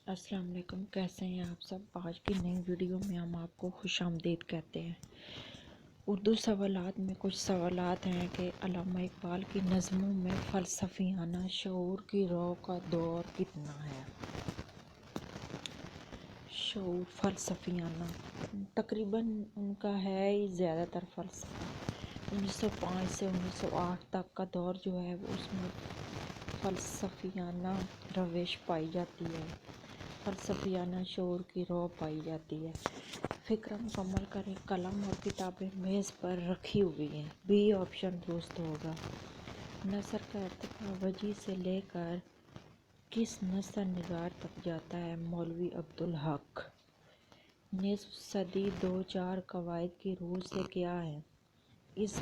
السلام علیکم، کیسے ہیں آپ سب؟ آج کی نئی ویڈیو میں ہم آپ کو خوش آمدید کہتے ہیں۔ اردو سوالات میں کچھ سوالات ہیں کہ علامہ اقبال کی نظموں میں فلسفیانہ شعور کی رو کا دور کتنا ہے؟ شعور فلسفیانہ تقریباً ان کا ہے ہی زیادہ تر فلسفہ۔ 1905 سے 1908 تک کا دور جو ہے اس میں فلسفیانہ روش پائی جاتی ہے، فلسفیانہ شعور کی رو پائی جاتی ہے۔ فکر مکمل کریں، قلم اور کتابیں میز پر رکھی ہوئی ہیں، بی آپشن درست ہوگا۔ نثر کا ارتقاء وجیز سے لے کر کس نثر نگار تک جاتا ہے؟ مولوی عبدالحق۔ نصف صدی دو چار قواعد کی روح سے کیا ہے؟ اس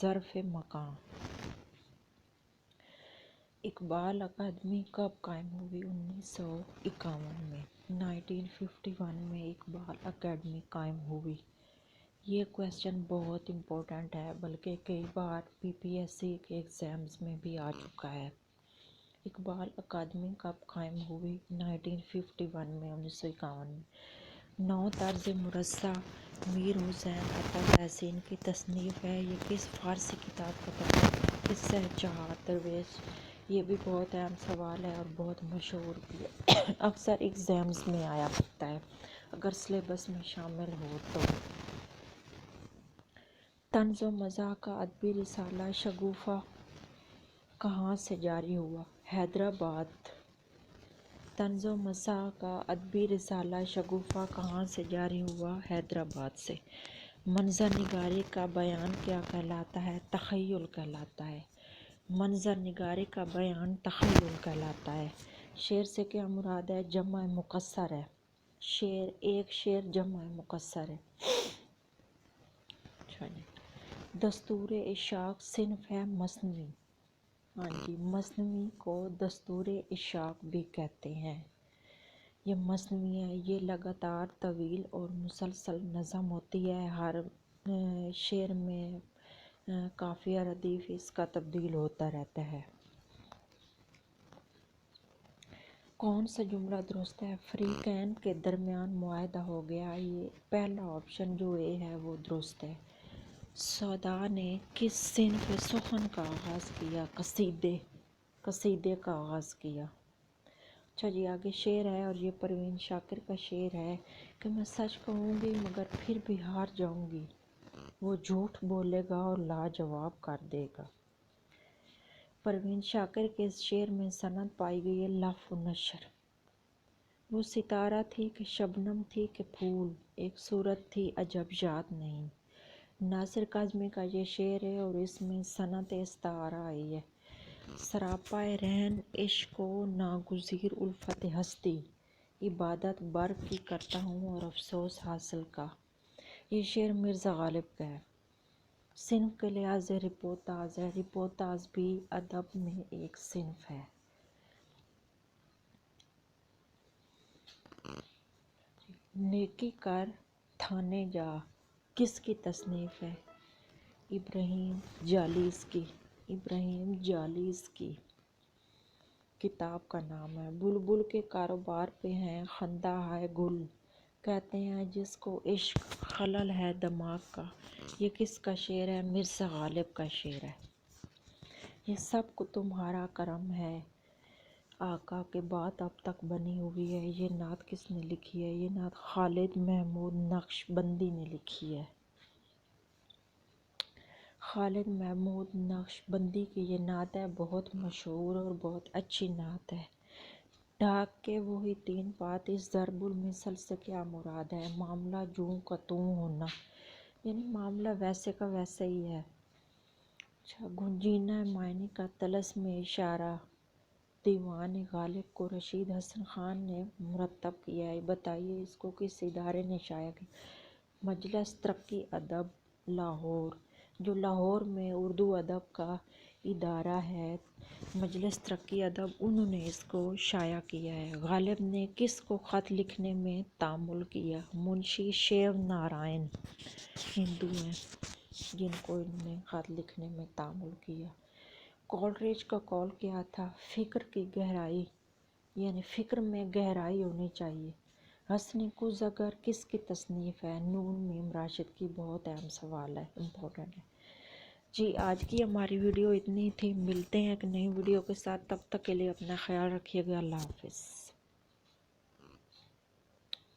ظرف مکان۔ اقبال اکیڈمی کب قائم ہوئی؟ 1951 میں۔ 1951 میں اقبال اکیڈمی قائم ہوئی۔ یہ کویسچن بہت امپورٹنٹ ہے، بلکہ کئی بار PPSC کے ایگزامز میں بھی آ چکا ہے۔ اقبال اکیڈمی کب قائم ہوئی؟ 1951 میں، 1951 میں۔ نو طرز مرصع میر حسین عطا تحسین کی تصنیف ہے، یہ کس فارسی کتاب کا ترجمہ ہے؟ قصہ چہار درویش۔ یہ بھی بہت اہم سوال ہے اور بہت مشہور بھی ہے، اکثر ایگزامز میں آیا کرتا ہے اگر سلیبس میں شامل ہو تو۔ طنز و مزاح کا ادبی رسالہ شگوفہ کہاں سے جاری ہوا؟ حیدرآباد۔ طنز و مزاح کا ادبی رسالہ شگوفہ کہاں سے جاری ہوا؟ حیدرآباد سے۔ منظر نگاری کا بیان کیا کہلاتا ہے؟ تخیل کہلاتا ہے۔ منظر نگاری کا بیان تخیل کہلاتا ہے۔ شعر سے کیا مراد ہے؟ جمع مکسر ہے۔ شعر، ایک شعر جمع مکسر ہے۔ دستور اشاعت صنف ہے مثنوی۔ ہاں جی، مثنوی کو دستور اشاعت بھی کہتے ہیں۔ یہ مثنوی ہے، یہ لگاتار طویل اور مسلسل نظم ہوتی ہے، ہر شعر میں قافیہ ردیف اس کا تبدیل ہوتا رہتا ہے۔ کون سا جملہ درست ہے؟ فریقین کے درمیان معاہدہ ہو گیا۔ یہ پہلا آپشن جو اے ہے وہ درست ہے۔ سودا نے کس صنف سخن کا آغاز کیا؟ قصیدے کا آغاز کیا۔ اچھا جی، آگے شعر ہے اور یہ پروین شاکر کا شعر ہے کہ میں سچ کہوں گی مگر پھر بھی ہار جاؤں گی، وہ جھوٹ بولے گا اور لاجواب کر دے گا۔ پروین شاکر کے اس شعر میں سند پائی گئی ہے لف و نشر۔ وہ ستارہ تھی کہ شبنم تھی کہ پھول، ایک صورت تھی عجب یاد نہیں۔ ناصر کاظمی کا یہ شعر ہے اور اس میں سند استعارہ آئی ہے۔ سراپائے رہن عشق و ناگزیر الفت ہستی، عبادت برق کی کرتا ہوں اور افسوس حاصل کا۔ یہ شعر مرزا غالب کا ہے۔ صنف کے لحاظ سے رپورتاژ ہے، رپورتاژ بھی ادب میں ایک صنف ہے۔ نیکی کر تھانے جا کس کی تصنیف ہے؟ ابراہیم جالیس کی۔ ابراہیم جالیس کی کتاب کا نام ہے۔ بلبل کے کاروبار پہ ہیں خندہ ہے گل، کہتے ہیں جس کو عشق خلل ہے دماغ کا۔ یہ کس کا شعر ہے؟ مرزا غالب کا شعر ہے۔ یہ سب کو تمہارا کرم ہے آقا کے بات اب تک بنی ہوئی ہے۔ یہ نعت کس نے لکھی ہے؟ یہ نعت خالد محمود نقشبندی نے لکھی ہے۔ خالد محمود نقشبندی کی یہ نعت ہے، بہت مشہور اور بہت اچھی نعت ہے۔ ڈھاک کے وہی تین بات، اس ضرب المثل سے کیا مراد ہے؟ معاملہ جوں کا توں ہونا، یعنی معاملہ ویسے کا ویسا ہی ہے۔ اچھا، گنجینہ معنی کا طلسم اشارہ دیوان غالب کو رشید حسن خان نے مرتب کیا ہے، بتائیے اس کو کس ادارے نے شائع کیا؟ مجلس ترقی ادب لاہور، جو لاہور میں اردو ادب کا ادارہ ہے، مجلس ترقی ادب، انہوں نے اس کو شائع کیا ہے۔ غالب نے کس کو خط لکھنے میں تعامل کیا؟ منشی شیو نارائن، ہندو ہیں جن کو انہوں نے خط لکھنے میں تعامل کیا۔ کولریج کا قول کیا تھا؟ فکر کی گہرائی یعنی فکر میں گہرائی ہونی چاہیے۔ حسن کوزگر کس کی تصنیف ہے؟ نون میم راشد کی۔ بہت اہم سوال ہے، امپورٹنٹ ہے جی۔ آج کی ہماری ویڈیو اتنی تھی، ملتے ہیں ایک نئی ویڈیو کے ساتھ، تب تک کے لیے اپنا خیال رکھیے گا۔ اللہ حافظ۔